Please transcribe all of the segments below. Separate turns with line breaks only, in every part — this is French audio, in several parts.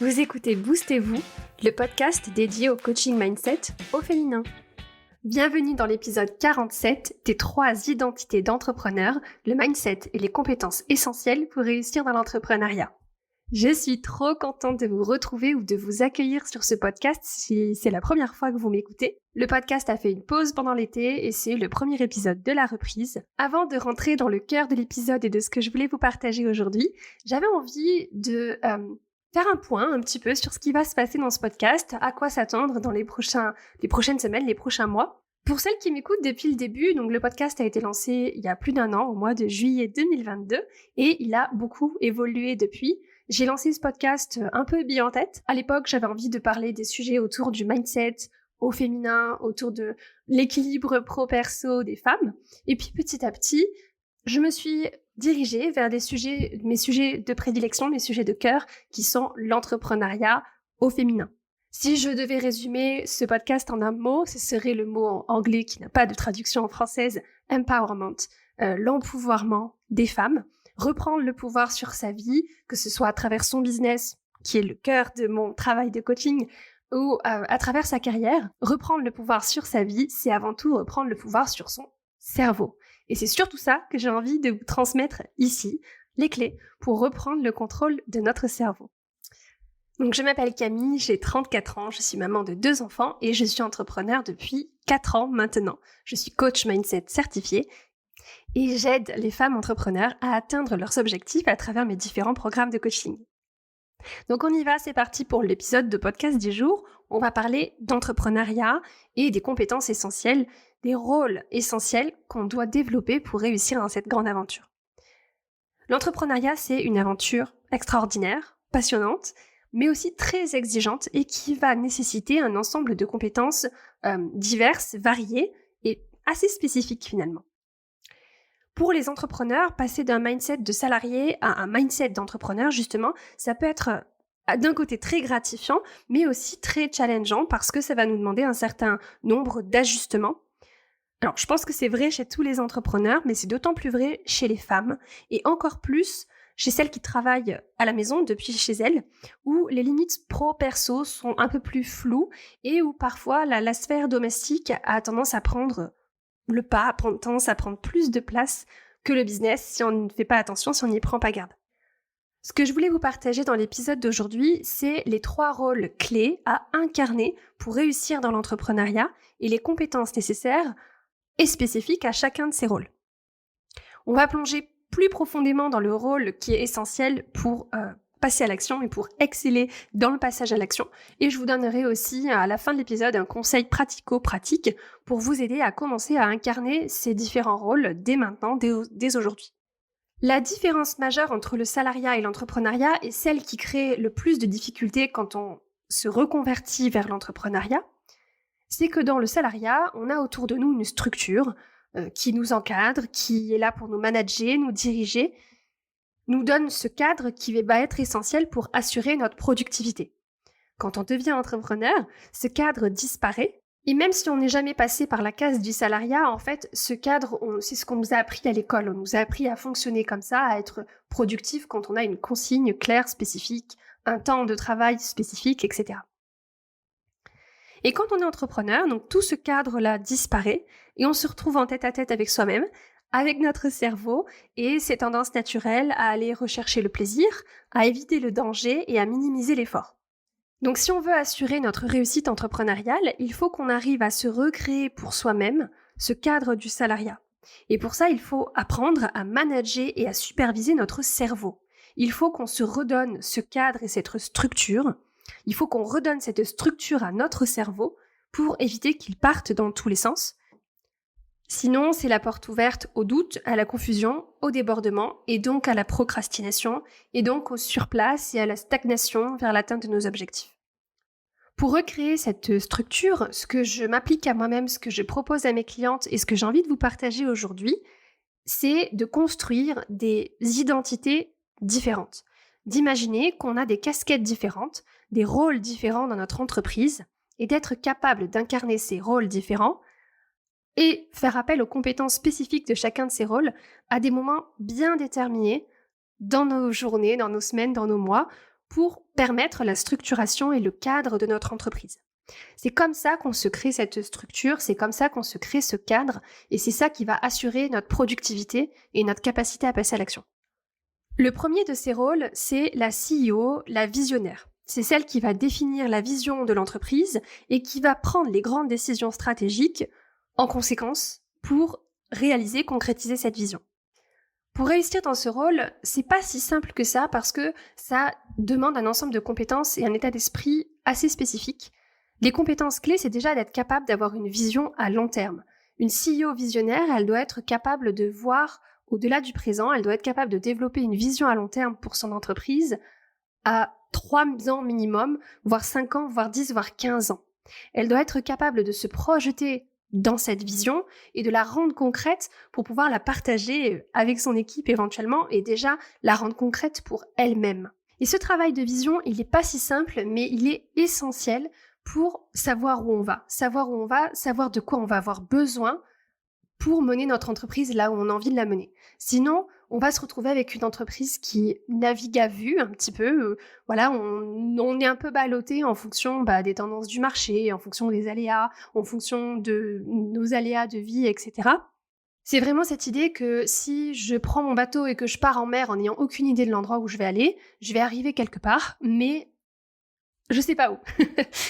Vous écoutez Boostez-vous, le podcast dédié au coaching mindset au féminin. Bienvenue dans l'épisode 47 des 3 identités d'entrepreneurs, le mindset et les compétences essentielles pour réussir dans l'entrepreneuriat. Je suis trop contente de vous retrouver ou de vous accueillir sur ce podcast si c'est la première fois que vous m'écoutez. Le podcast a fait une pause pendant l'été et c'est le premier épisode de la reprise. Avant de rentrer dans le cœur de l'épisode et de ce que je voulais vous partager aujourd'hui, j'avais envie de faire un point un petit peu sur ce qui va se passer dans ce podcast, à quoi s'attendre dans les prochaines semaines, les prochains mois. Pour celles qui m'écoutent depuis le début, donc le podcast a été lancé il y a plus d'1 an, au mois de juillet 2022, et il a beaucoup évolué depuis. J'ai lancé ce podcast un peu bille en tête. À l'époque, j'avais envie de parler des sujets autour du mindset, au féminin, autour de l'équilibre pro-perso des femmes. Et puis petit à petit, je me suis dirigée vers mes sujets de prédilection, mes sujets de cœur, qui sont l'entrepreneuriat au féminin. Si je devais résumer ce podcast en un mot, ce serait le mot en anglais qui n'a pas de traduction en française, empowerment, l'empouvoirment des femmes. Reprendre le pouvoir sur sa vie, que ce soit à travers son business, qui est le cœur de mon travail de coaching, ou à travers sa carrière. Reprendre le pouvoir sur sa vie, c'est avant tout reprendre le pouvoir sur son cerveau. Et c'est surtout ça que j'ai envie de vous transmettre ici, les clés pour reprendre le contrôle de notre cerveau. Donc je m'appelle Camille, j'ai 34 ans, je suis maman de 2 enfants et je suis entrepreneur depuis 4 ans maintenant. Je suis coach mindset certifié et j'aide les femmes entrepreneurs à atteindre leurs objectifs à travers mes différents programmes de coaching. Donc on y va, c'est parti pour l'épisode de podcast du jour. On va parler d'entrepreneuriat et des compétences essentielles, des rôles essentiels qu'on doit développer pour réussir dans cette grande aventure. L'entrepreneuriat, c'est une aventure extraordinaire, passionnante, mais aussi très exigeante et qui va nécessiter un ensemble de compétences diverses, variées et assez spécifiques finalement. Pour les entrepreneurs, passer d'un mindset de salarié à un mindset d'entrepreneur, justement, ça peut être d'un côté très gratifiant, mais aussi très challengeant parce que ça va nous demander un certain nombre d'ajustements. Alors, je pense que c'est vrai chez tous les entrepreneurs, mais c'est d'autant plus vrai chez les femmes et encore plus chez celles qui travaillent à la maison depuis chez elles, où les limites pro-perso sont un peu plus floues et où parfois la sphère domestique a tendance à prendre le pas, a tendance à prendre plus de place que le business si on ne fait pas attention, si on n'y prend pas garde. Ce que je voulais vous partager dans l'épisode d'aujourd'hui, c'est les 3 rôles clés à incarner pour réussir dans l'entrepreneuriat et les compétences nécessaires et spécifiques à chacun de ces rôles. On va plonger plus profondément dans le rôle qui est essentiel pour passer à l'action et pour exceller dans le passage à l'action. Et je vous donnerai aussi à la fin de l'épisode un conseil pratico-pratique pour vous aider à commencer à incarner ces différents rôles dès maintenant, dès aujourd'hui. La différence majeure entre le salariat et l'entrepreneuriat est celle qui crée le plus de difficultés quand on se reconvertit vers l'entrepreneuriat. C'est que dans le salariat, on a autour de nous une structure qui nous encadre, qui est là pour nous manager, nous diriger, nous donne ce cadre qui va être essentiel pour assurer notre productivité. Quand on devient entrepreneur, ce cadre disparaît. Et même si on n'est jamais passé par la case du salariat, en fait, ce cadre, c'est ce qu'on nous a appris à l'école. On nous a appris à fonctionner comme ça, à être productif quand on a une consigne claire, spécifique, un temps de travail spécifique, etc. Et quand on est entrepreneur, donc tout ce cadre-là disparaît et on se retrouve en tête-à-tête avec soi-même, avec notre cerveau et ses tendances naturelles à aller rechercher le plaisir, à éviter le danger et à minimiser l'effort. Donc si on veut assurer notre réussite entrepreneuriale, il faut qu'on arrive à se recréer pour soi-même ce cadre du salariat. Et pour ça, il faut apprendre à manager et à superviser notre cerveau. Il faut qu'on se redonne ce cadre et cette structure. Il faut qu'on redonne cette structure à notre cerveau pour éviter qu'il parte dans tous les sens. Sinon, c'est la porte ouverte au doute, à la confusion, au débordement et donc à la procrastination et donc au surplace et à la stagnation vers l'atteinte de nos objectifs. Pour recréer cette structure, ce que je m'applique à moi-même, ce que je propose à mes clientes et ce que j'ai envie de vous partager aujourd'hui, c'est de construire des identités différentes. D'imaginer qu'on a des casquettes différentes, des rôles différents dans notre entreprise et d'être capable d'incarner ces rôles différents et faire appel aux compétences spécifiques de chacun de ces rôles à des moments bien déterminés dans nos journées, dans nos semaines, dans nos mois, pour permettre la structuration et le cadre de notre entreprise. C'est comme ça qu'on se crée cette structure, c'est comme ça qu'on se crée ce cadre, et c'est ça qui va assurer notre productivité et notre capacité à passer à l'action. Le premier de ces rôles, c'est la CEO, la visionnaire. C'est celle qui va définir la vision de l'entreprise et qui va prendre les grandes décisions stratégiques en conséquence pour réaliser, concrétiser cette vision. Pour réussir dans ce rôle, c'est pas si simple que ça parce que ça demande un ensemble de compétences et un état d'esprit assez spécifique. Les compétences clés, c'est déjà d'être capable d'avoir une vision à long terme. Une CEO visionnaire, elle doit être capable de voir au-delà du présent, elle doit être capable de développer une vision à long terme pour son entreprise à 3 ans minimum, voire 5 ans, voire 10, voire 15 ans. Elle doit être capable de se projeter dans cette vision et de la rendre concrète pour pouvoir la partager avec son équipe éventuellement et déjà la rendre concrète pour elle-même. Et ce travail de vision, il n'est pas si simple, mais il est essentiel pour savoir où on va, savoir de quoi on va avoir besoin pour mener notre entreprise là où on a envie de la mener. Sinon, on va se retrouver avec une entreprise qui navigue à vue un petit peu. On est un peu ballotté en fonction des tendances du marché, en fonction des aléas, en fonction de nos aléas de vie, etc. C'est vraiment cette idée que si je prends mon bateau et que je pars en mer en n'ayant aucune idée de l'endroit où je vais aller, je vais arriver quelque part, mais je sais pas où.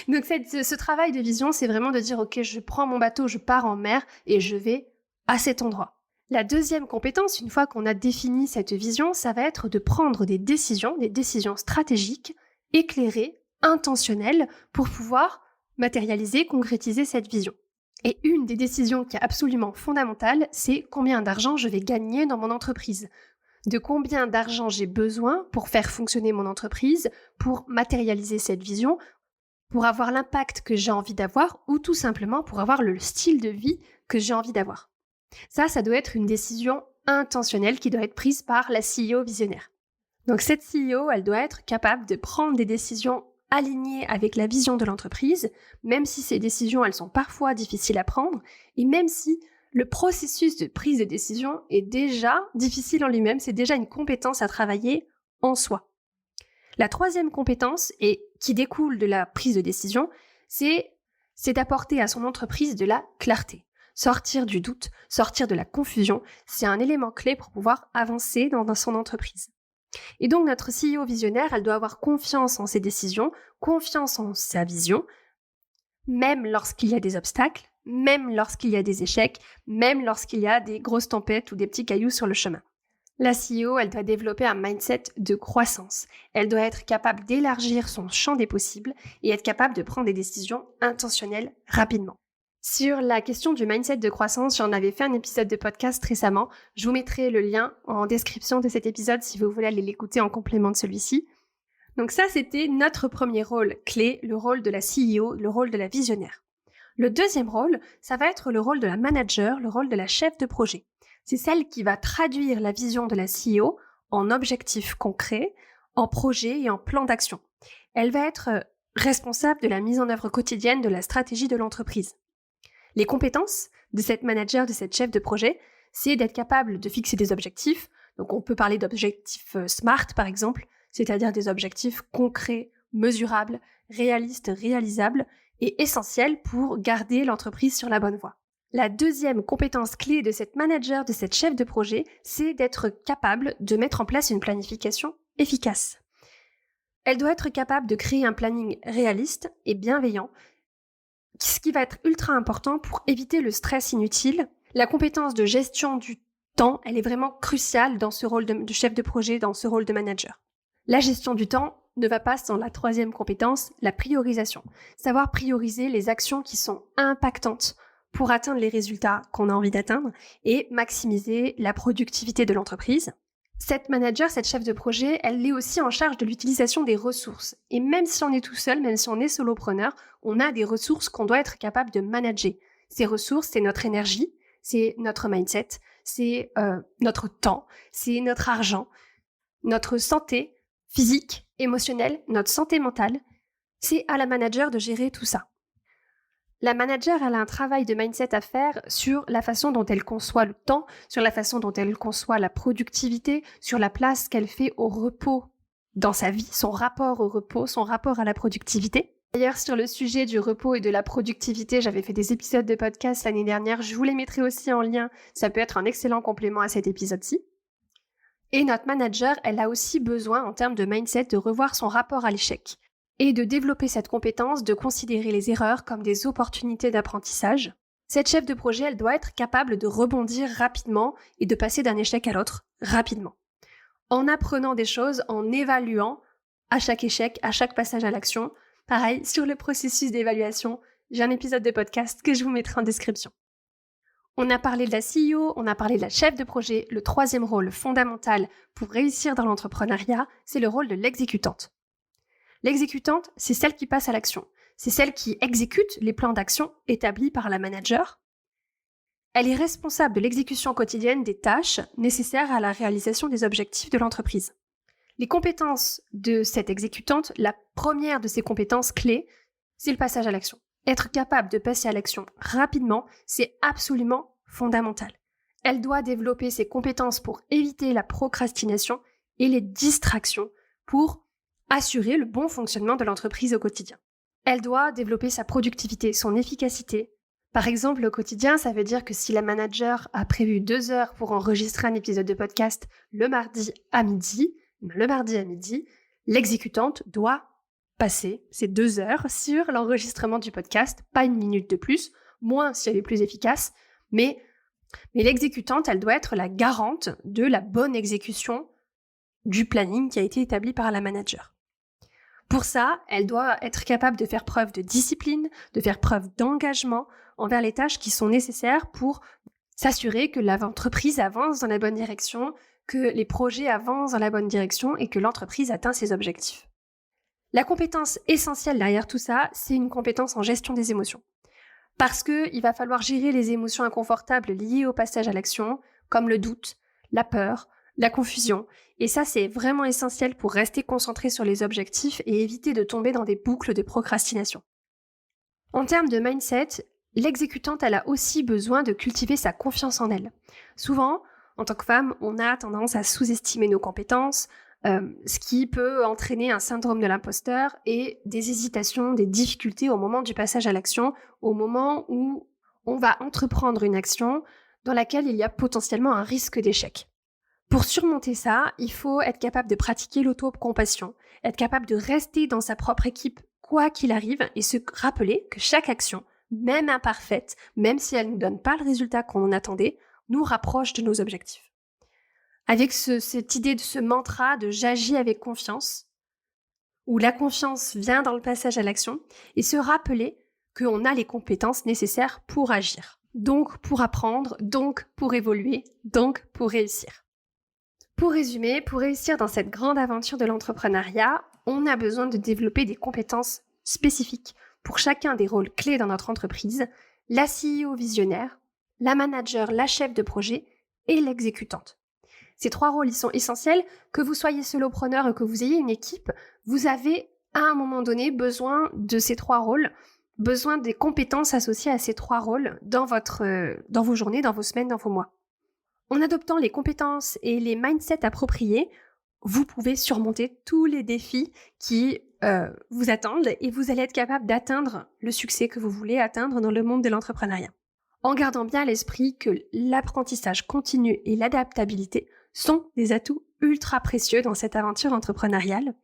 Donc ce travail de vision, c'est vraiment de dire ok, je prends mon bateau, je pars en mer et je vais à cet endroit. La deuxième compétence, une fois qu'on a défini cette vision, ça va être de prendre des décisions stratégiques, éclairées, intentionnelles, pour pouvoir matérialiser, concrétiser cette vision. Et une des décisions qui est absolument fondamentale, c'est combien d'argent je vais gagner dans mon entreprise. De combien d'argent j'ai besoin pour faire fonctionner mon entreprise, pour matérialiser cette vision, pour avoir l'impact que j'ai envie d'avoir ou tout simplement pour avoir le style de vie que j'ai envie d'avoir. Ça doit être une décision intentionnelle qui doit être prise par la CEO visionnaire. Donc cette CEO, elle doit être capable de prendre des décisions alignées avec la vision de l'entreprise, même si ces décisions, elles sont parfois difficiles à prendre, et même si le processus de prise de décision est déjà difficile en lui-même, c'est déjà une compétence à travailler en soi. La troisième compétence, et qui découle de la prise de décision, c'est d'apporter à son entreprise de la clarté. Sortir du doute, sortir de la confusion, c'est un élément clé pour pouvoir avancer dans son entreprise. Et donc notre CEO visionnaire, elle doit avoir confiance en ses décisions, confiance en sa vision, même lorsqu'il y a des obstacles, même lorsqu'il y a des échecs, même lorsqu'il y a des grosses tempêtes ou des petits cailloux sur le chemin. La CEO, elle doit développer un mindset de croissance. Elle doit être capable d'élargir son champ des possibles et être capable de prendre des décisions intentionnelles rapidement. Sur la question du mindset de croissance, j'en avais fait un épisode de podcast récemment. Je vous mettrai le lien en description de cet épisode si vous voulez aller l'écouter en complément de celui-ci. Donc ça, c'était notre premier rôle clé, le rôle de la CEO, le rôle de la visionnaire. Le deuxième rôle, ça va être le rôle de la manager, le rôle de la chef de projet. C'est celle qui va traduire la vision de la CEO en objectifs concrets, en projets et en plans d'action. Elle va être responsable de la mise en œuvre quotidienne de la stratégie de l'entreprise. Les compétences de cette manager, de cette chef de projet, c'est d'être capable de fixer des objectifs. Donc on peut parler d'objectifs SMART par exemple, c'est-à-dire des objectifs concrets, mesurables, réalistes, réalisables et essentiels pour garder l'entreprise sur la bonne voie. La deuxième compétence clé de cette manager, de cette chef de projet, c'est d'être capable de mettre en place une planification efficace. Elle doit être capable de créer un planning réaliste et bienveillant, ce qui va être ultra important pour éviter le stress inutile. La compétence de gestion du temps, elle est vraiment cruciale dans ce rôle de chef de projet, dans ce rôle de manager. La gestion du temps ne va pas sans la troisième compétence, la priorisation. Savoir prioriser les actions qui sont impactantes pour atteindre les résultats qu'on a envie d'atteindre et maximiser la productivité de l'entreprise. Cette manager, cette chef de projet, elle est aussi en charge de l'utilisation des ressources. Et même si on est tout seul, même si on est solopreneur, on a des ressources qu'on doit être capable de manager. Ces ressources, c'est notre énergie, c'est notre mindset, c'est notre temps, c'est notre argent, notre santé physique, émotionnelle, notre santé mentale. C'est à la manager de gérer tout ça. La manager, elle a un travail de mindset à faire sur la façon dont elle conçoit le temps, sur la façon dont elle conçoit la productivité, sur la place qu'elle fait au repos dans sa vie, son rapport au repos, son rapport à la productivité. D'ailleurs, sur le sujet du repos et de la productivité, j'avais fait des épisodes de podcast l'année dernière, je vous les mettrai aussi en lien, ça peut être un excellent complément à cet épisode-ci. Et notre manager, elle a aussi besoin, en termes de mindset, de revoir son rapport à l'échec et de développer cette compétence de considérer les erreurs comme des opportunités d'apprentissage. Cette chef de projet, elle doit être capable de rebondir rapidement et de passer d'un échec à l'autre rapidement. En apprenant des choses, en évaluant à chaque échec, à chaque passage à l'action. Pareil, sur le processus d'évaluation, j'ai un épisode de podcast que je vous mettrai en description. On a parlé de la CEO, on a parlé de la chef de projet. Le troisième rôle fondamental pour réussir dans l'entrepreneuriat, c'est le rôle de l'exécutante. L'exécutante, c'est celle qui passe à l'action. C'est celle qui exécute les plans d'action établis par la manager. Elle est responsable de l'exécution quotidienne des tâches nécessaires à la réalisation des objectifs de l'entreprise. Les compétences de cette exécutante, la première de ses compétences clés, c'est le passage à l'action. Être capable de passer à l'action rapidement, c'est absolument fondamental. Elle doit développer ses compétences pour éviter la procrastination et les distractions pour assurer le bon fonctionnement de l'entreprise au quotidien. Elle doit développer sa productivité, son efficacité. Par exemple, au quotidien, ça veut dire que si la manager a prévu 2 heures pour enregistrer un épisode de podcast le mardi à midi, l'exécutante doit passer ces 2 heures sur l'enregistrement du podcast, pas 1 minute de plus, moins si elle est plus efficace, mais l'exécutante, elle doit être la garante de la bonne exécution du planning qui a été établi par la manager. Pour ça, elle doit être capable de faire preuve de discipline, de faire preuve d'engagement envers les tâches qui sont nécessaires pour s'assurer que l'entreprise avance dans la bonne direction, que les projets avancent dans la bonne direction et que l'entreprise atteint ses objectifs. La compétence essentielle derrière tout ça, c'est une compétence en gestion des émotions. Parce qu'il va falloir gérer les émotions inconfortables liées au passage à l'action, comme le doute, la peur, la confusion. Et ça, c'est vraiment essentiel pour rester concentré sur les objectifs et éviter de tomber dans des boucles de procrastination. En termes de mindset, l'exécutante, elle a aussi besoin de cultiver sa confiance en elle. Souvent, en tant que femme, on a tendance à sous-estimer nos compétences, ce qui peut entraîner un syndrome de l'imposteur et des hésitations, des difficultés au moment du passage à l'action, au moment où on va entreprendre une action dans laquelle il y a potentiellement un risque d'échec. Pour surmonter ça, il faut être capable de pratiquer l'auto-compassion, être capable de rester dans sa propre équipe quoi qu'il arrive et se rappeler que chaque action, même imparfaite, même si elle ne nous donne pas le résultat qu'on en attendait, nous rapproche de nos objectifs. Avec cette idée de ce mantra de « j'agis avec confiance », où la confiance vient dans le passage à l'action, et se rappeler qu'on a les compétences nécessaires pour agir, donc pour apprendre, donc pour évoluer, donc pour réussir. Pour résumer, pour réussir dans cette grande aventure de l'entrepreneuriat, on a besoin de développer des compétences spécifiques pour chacun des rôles clés dans notre entreprise, la CEO visionnaire, la manager, la chef de projet et l'exécutante. Ces 3 rôles, ils sont essentiels. Que vous soyez solopreneur ou que vous ayez une équipe, vous avez à un moment donné besoin de ces 3 rôles, besoin des compétences associées à ces 3 rôles dans vos journées, dans vos semaines, dans vos mois. En adoptant les compétences et les mindsets appropriés, vous pouvez surmonter tous les défis qui vous attendent et vous allez être capable d'atteindre le succès que vous voulez atteindre dans le monde de l'entrepreneuriat. En gardant bien à l'esprit que l'apprentissage continu et l'adaptabilité sont des atouts ultra précieux dans cette aventure entrepreneuriale.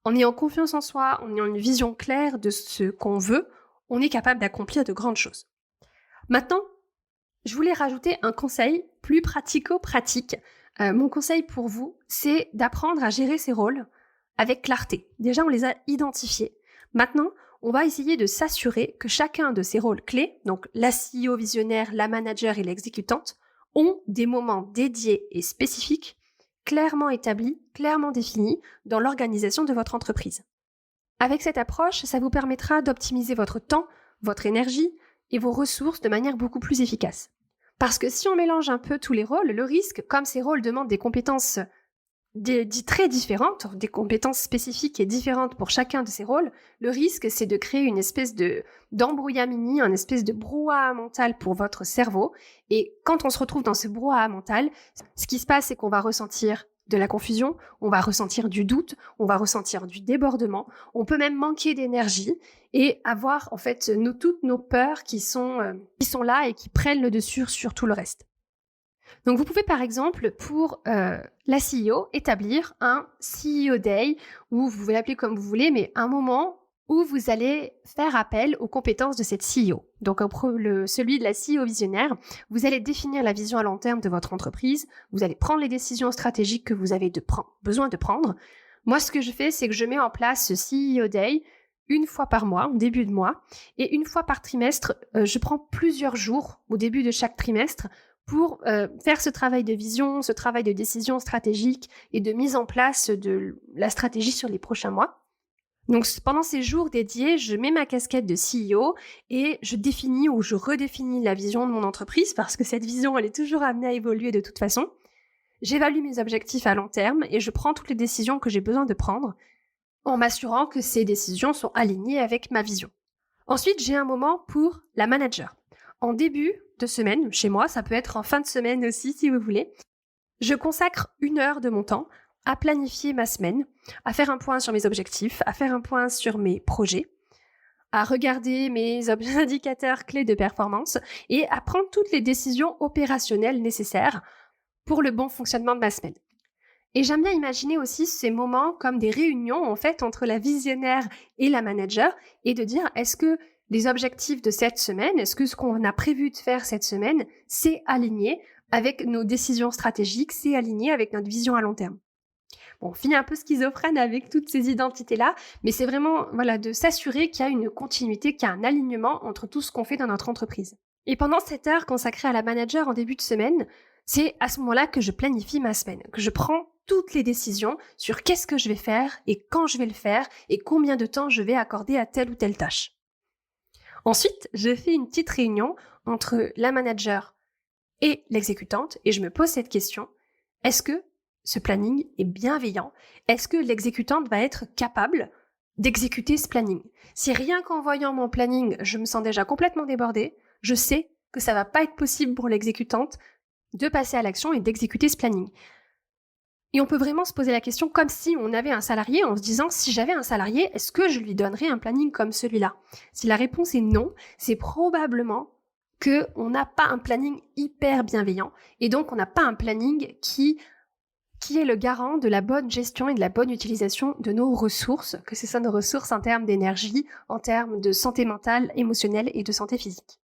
En ayant confiance en soi, en ayant une vision claire de ce qu'on veut, on est capable d'accomplir de grandes choses. Maintenant, je voulais rajouter un conseil plus pratico-pratique. Mon conseil pour vous, c'est d'apprendre à gérer ces rôles avec clarté. Déjà, on les a identifiés. Maintenant, on va essayer de s'assurer que chacun de ces rôles clés, donc la CEO visionnaire, la manager et l'exécutante, ont des moments dédiés et spécifiques, clairement établis, clairement définis dans l'organisation de votre entreprise. Avec cette approche, ça vous permettra d'optimiser votre temps, votre énergie et vos ressources de manière beaucoup plus efficace. Parce que si on mélange un peu tous les rôles, le risque, comme ces rôles demandent des compétences très différentes, des compétences spécifiques et différentes pour chacun de ces rôles, le risque, c'est de créer une espèce d'embrouillamini, une espèce de brouhaha mental pour votre cerveau. Et quand on se retrouve dans ce brouhaha mental, ce qui se passe, c'est qu'on va ressentir de la confusion, on va ressentir du doute, on va ressentir du débordement, on peut même manquer d'énergie et avoir en fait toutes nos peurs qui sont là et qui prennent le dessus sur tout le reste. Donc vous pouvez par exemple pour la CEO établir un CEO Day, ou vous pouvez l'appeler comme vous voulez, mais un moment où vous allez faire appel aux compétences de cette CEO. Donc celui de la CEO visionnaire, vous allez définir la vision à long terme de votre entreprise, vous allez prendre les décisions stratégiques que vous avez besoin de prendre. Moi, ce que je fais, c'est que je mets en place ce CEO Day une fois par mois, au début de mois, et une fois par trimestre, je prends plusieurs jours au début de chaque trimestre pour faire ce travail de vision, ce travail de décision stratégique et de mise en place de la stratégie sur les prochains mois. Donc pendant ces jours dédiés, je mets ma casquette de CEO et je définis ou je redéfinis la vision de mon entreprise parce que cette vision, elle est toujours amenée à évoluer de toute façon. J'évalue mes objectifs à long terme et je prends toutes les décisions que j'ai besoin de prendre en m'assurant que ces décisions sont alignées avec ma vision. Ensuite, j'ai un moment pour la manager. En début de semaine, chez moi, ça peut être en fin de semaine aussi si vous voulez, je consacre 1 heure de mon temps à planifier ma semaine, à faire un point sur mes objectifs, à faire un point sur mes projets, à regarder mes indicateurs clés de performance et à prendre toutes les décisions opérationnelles nécessaires pour le bon fonctionnement de ma semaine. Et j'aime bien imaginer aussi ces moments comme des réunions en fait entre la visionnaire et la manager et de dire est-ce que les objectifs de cette semaine, est-ce que ce qu'on a prévu de faire cette semaine, c'est aligné avec nos décisions stratégiques, c'est aligné avec notre vision à long terme. Bon, on finit un peu schizophrène avec toutes ces identités-là, mais c'est vraiment de s'assurer qu'il y a une continuité, qu'il y a un alignement entre tout ce qu'on fait dans notre entreprise. Et pendant cette heure consacrée à la manager en début de semaine, c'est à ce moment-là que je planifie ma semaine, que je prends toutes les décisions sur qu'est-ce que je vais faire et quand je vais le faire et combien de temps je vais accorder à telle ou telle tâche. Ensuite, je fais une petite réunion entre la manager et l'exécutante et je me pose cette question, est-ce que ce planning est bienveillant? Est-ce que l'exécutante va être capable d'exécuter ce planning? Si rien qu'en voyant mon planning, je me sens déjà complètement débordée, je sais que ça va pas être possible pour l'exécutante de passer à l'action et d'exécuter ce planning. Et on peut vraiment se poser la question comme si on avait un salarié en se disant si j'avais un salarié, est-ce que je lui donnerais un planning comme celui-là? Si la réponse est non, c'est probablement qu'on n'a pas un planning hyper bienveillant et donc on n'a pas un planning qui est le garant de la bonne gestion et de la bonne utilisation de nos ressources, que ce soit nos ressources en termes d'énergie, en termes de santé mentale, émotionnelle et de santé physique.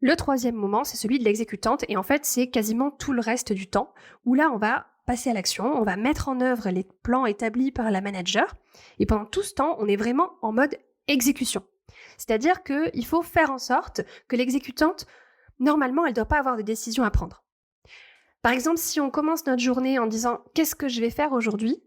Le troisième moment, c'est celui de l'exécutante et en fait, c'est quasiment tout le reste du temps où là, on va passer à l'action, on va mettre en œuvre les plans établis par la manager et pendant tout ce temps, on est vraiment en mode exécution. C'est-à-dire qu'il faut faire en sorte que l'exécutante, normalement, elle ne doit pas avoir de décision à prendre. Par exemple, si on commence notre journée en disant « qu'est-ce que je vais faire aujourd'hui ?»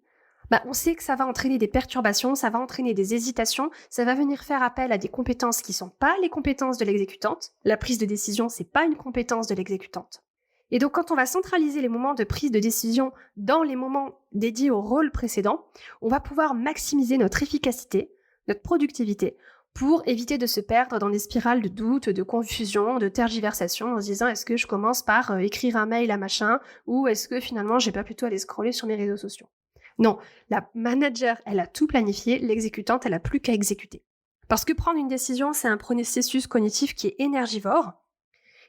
on sait que ça va entraîner des perturbations, ça va entraîner des hésitations, ça va venir faire appel à des compétences qui ne sont pas les compétences de l'exécutante. La prise de décision, c'est pas une compétence de l'exécutante. Et donc, quand on va centraliser les moments de prise de décision dans les moments dédiés au rôle précédent, on va pouvoir maximiser notre efficacité, notre productivité, pour éviter de se perdre dans des spirales de doute, de confusion, de tergiversation en se disant est-ce que je commence par écrire un mail à machin ou est-ce que finalement j'ai pas plutôt aller scroller sur mes réseaux sociaux. Non, la manager, elle a tout planifié, l'exécutante, elle a plus qu'à exécuter. Parce que prendre une décision, c'est un processus cognitif qui est énergivore.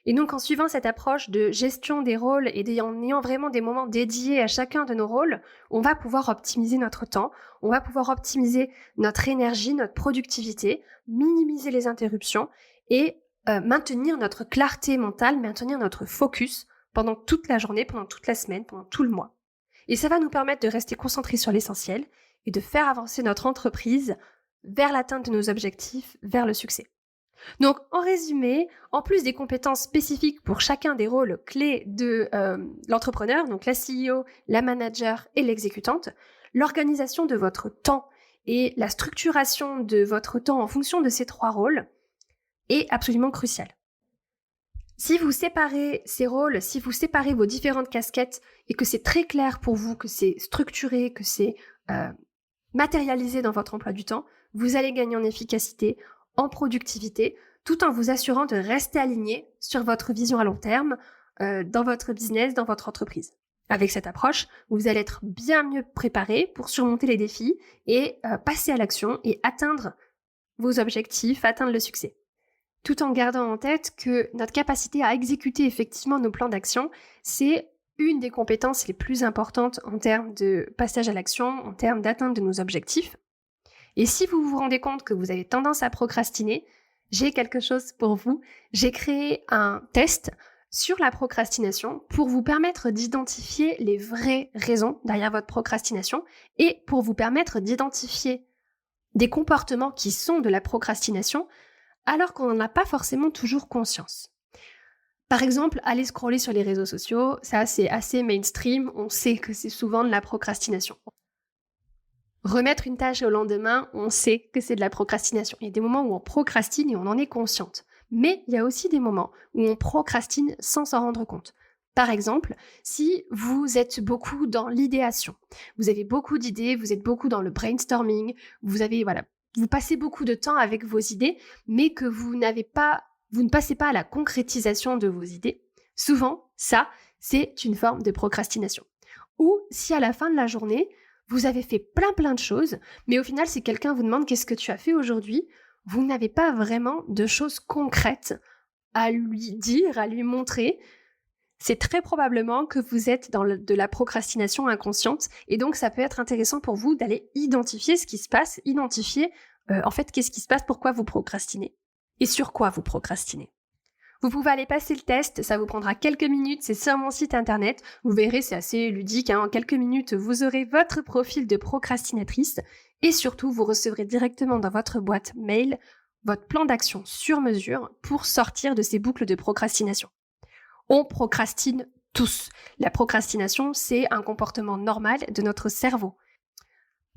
Et donc en suivant cette approche de gestion des rôles et en ayant vraiment des moments dédiés à chacun de nos rôles, on va pouvoir optimiser notre temps, on va pouvoir optimiser notre énergie, notre productivité, minimiser les interruptions et maintenir notre clarté mentale, maintenir notre focus pendant toute la journée, pendant toute la semaine, pendant tout le mois. Et ça va nous permettre de rester concentrés sur l'essentiel et de faire avancer notre entreprise vers l'atteinte de nos objectifs, vers le succès. Donc, en résumé, en plus des compétences spécifiques pour chacun des rôles clés de l'entrepreneur, donc la CEO, la manager et l'exécutante, l'organisation de votre temps et la structuration de votre temps en fonction de ces 3 rôles est absolument cruciale. Si vous séparez ces rôles, si vous séparez vos différentes casquettes et que c'est très clair pour vous, que c'est structuré, que c'est matérialisé dans votre emploi du temps, vous allez gagner en efficacité, en productivité, tout en vous assurant de rester aligné sur votre vision à long terme dans votre business, dans votre entreprise. Avec cette approche, vous allez être bien mieux préparé pour surmonter les défis et passer à l'action et atteindre vos objectifs, atteindre le succès. Tout en gardant en tête que notre capacité à exécuter effectivement nos plans d'action, c'est une des compétences les plus importantes en termes de passage à l'action, en termes d'atteinte de nos objectifs. Et si vous vous rendez compte que vous avez tendance à procrastiner, j'ai quelque chose pour vous. J'ai créé un test sur la procrastination pour vous permettre d'identifier les vraies raisons derrière votre procrastination et pour vous permettre d'identifier des comportements qui sont de la procrastination alors qu'on n'en a pas forcément toujours conscience. Par exemple, aller scroller sur les réseaux sociaux, ça c'est assez mainstream, on sait que c'est souvent de la procrastination. Remettre une tâche au lendemain, on sait que c'est de la procrastination. Il y a des moments où on procrastine et on en est consciente. Mais il y a aussi des moments où on procrastine sans s'en rendre compte. Par exemple, si vous êtes beaucoup dans l'idéation, vous avez beaucoup d'idées, vous êtes beaucoup dans le brainstorming, vous passez beaucoup de temps avec vos idées, mais que vous ne passez pas à la concrétisation de vos idées, souvent, ça, c'est une forme de procrastination. Ou si à la fin de la journée, vous avez fait plein de choses, mais au final, si quelqu'un vous demande qu'est-ce que tu as fait aujourd'hui, vous n'avez pas vraiment de choses concrètes à lui dire, à lui montrer. C'est très probablement que vous êtes dans de la procrastination inconsciente et donc ça peut être intéressant pour vous d'aller identifier ce qui se passe, qu'est-ce qui se passe, pourquoi vous procrastinez et sur quoi vous procrastinez. Vous pouvez aller passer le test, ça vous prendra quelques minutes, c'est sur mon site internet. Vous verrez, c'est assez ludique, en quelques minutes, vous aurez votre profil de procrastinatrice et surtout, vous recevrez directement dans votre boîte mail votre plan d'action sur mesure pour sortir de ces boucles de procrastination. On procrastine tous. La procrastination, c'est un comportement normal de notre cerveau.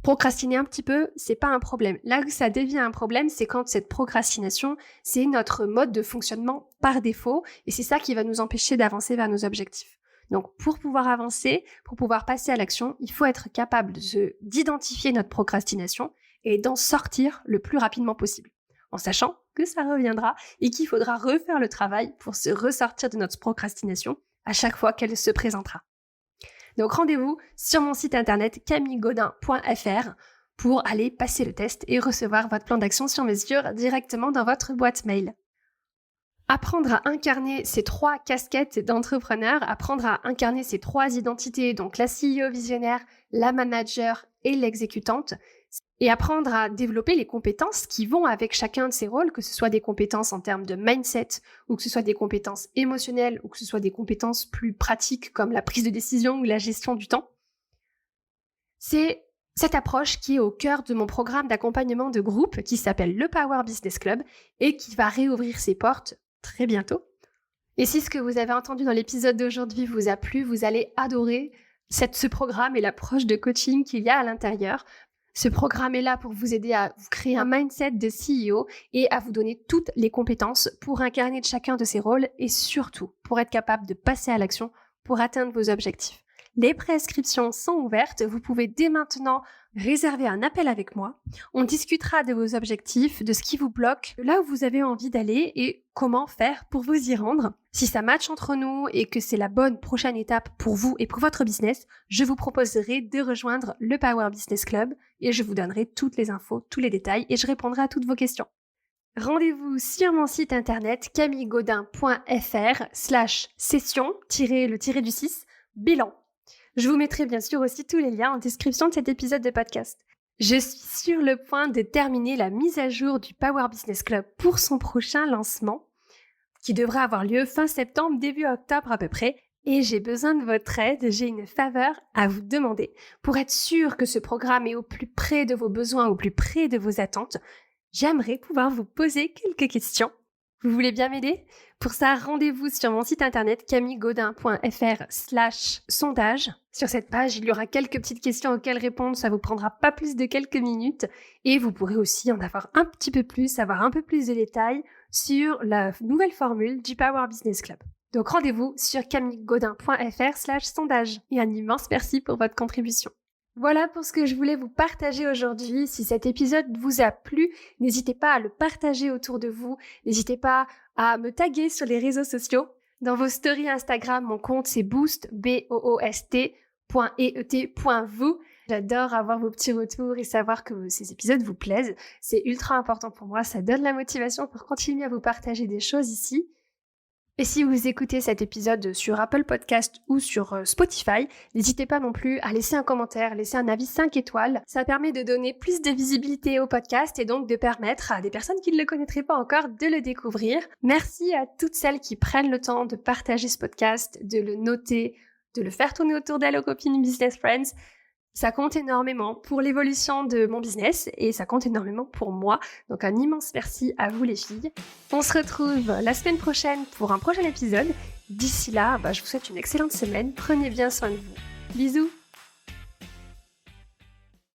Procrastiner un petit peu, c'est pas un problème. Là où ça devient un problème, c'est quand cette procrastination, c'est notre mode de fonctionnement par défaut et c'est ça qui va nous empêcher d'avancer vers nos objectifs. Donc, pour pouvoir avancer, pour pouvoir passer à l'action, il faut être capable d'identifier notre procrastination et d'en sortir le plus rapidement possible, en sachant que ça reviendra et qu'il faudra refaire le travail pour se ressortir de notre procrastination à chaque fois qu'elle se présentera. Donc rendez-vous sur mon site internet camillegaudin.fr pour aller passer le test et recevoir votre plan d'action sur mesure directement dans votre boîte mail. Apprendre à incarner ces 3 casquettes d'entrepreneur, apprendre à incarner ces 3 identités, donc la CEO visionnaire, la manager et l'exécutante, et apprendre à développer les compétences qui vont avec chacun de ces rôles, que ce soit des compétences en termes de mindset, ou que ce soit des compétences émotionnelles, ou que ce soit des compétences plus pratiques comme la prise de décision ou la gestion du temps. C'est cette approche qui est au cœur de mon programme d'accompagnement de groupe qui s'appelle le Power Business Club et qui va réouvrir ses portes très bientôt. Et si ce que vous avez entendu dans l'épisode d'aujourd'hui vous a plu, vous allez adorer ce programme et l'approche de coaching qu'il y a à l'intérieur. Ce programme est là pour vous aider à vous créer un mindset de CEO et à vous donner toutes les compétences pour incarner chacun de ces rôles et surtout pour être capable de passer à l'action pour atteindre vos objectifs. Les préinscriptions sont ouvertes, vous pouvez dès maintenant réserver un appel avec moi. On discutera de vos objectifs, de ce qui vous bloque, de là où vous avez envie d'aller et comment faire pour vous y rendre. Si ça matche entre nous et que c'est la bonne prochaine étape pour vous et pour votre business, je vous proposerai de rejoindre le Power Business Club et je vous donnerai toutes les infos, tous les détails et je répondrai à toutes vos questions. Rendez-vous sur mon site internet camillegaudin.fr/session-le-6 bilan. Je vous mettrai bien sûr aussi tous les liens en description de cet épisode de podcast. Je suis sur le point de terminer la mise à jour du Power Business Club pour son prochain lancement, qui devrait avoir lieu fin septembre, début octobre à peu près. Et j'ai besoin de votre aide, j'ai une faveur à vous demander. Pour être sûr que ce programme est au plus près de vos besoins, au plus près de vos attentes, j'aimerais pouvoir vous poser quelques questions. Vous voulez bien m'aider ? Pour ça, rendez-vous sur mon site internet camillegaudin.fr/sondage. Sur cette page, il y aura quelques petites questions auxquelles répondre, ça vous prendra pas plus de quelques minutes et vous pourrez aussi en avoir un petit peu plus, avoir un peu plus de détails sur la nouvelle formule du Power Business Club. Donc rendez-vous sur camillegaudin.fr/sondage et un immense merci pour votre contribution. Voilà pour ce que je voulais vous partager aujourd'hui. Si cet épisode vous a plu, n'hésitez pas à le partager autour de vous. N'hésitez pas à me taguer sur les réseaux sociaux. Dans vos stories Instagram, mon compte c'est boost, boost.eet.vous. J'adore avoir vos petits retours et savoir que ces épisodes vous plaisent. C'est ultra important pour moi, ça donne la motivation pour continuer à vous partager des choses ici. Et si vous écoutez cet épisode sur Apple Podcast ou sur Spotify, n'hésitez pas non plus à laisser un commentaire, laisser un avis 5 étoiles. Ça permet de donner plus de visibilité au podcast et donc de permettre à des personnes qui ne le connaîtraient pas encore de le découvrir. Merci à toutes celles qui prennent le temps de partager ce podcast, de le noter, de le faire tourner autour d'elles aux copines Business Friends. Ça compte énormément pour l'évolution de mon business et ça compte énormément pour moi. Donc un immense merci à vous les filles. On se retrouve la semaine prochaine pour un prochain épisode. D'ici là, je vous souhaite une excellente semaine. Prenez bien soin de vous. Bisous!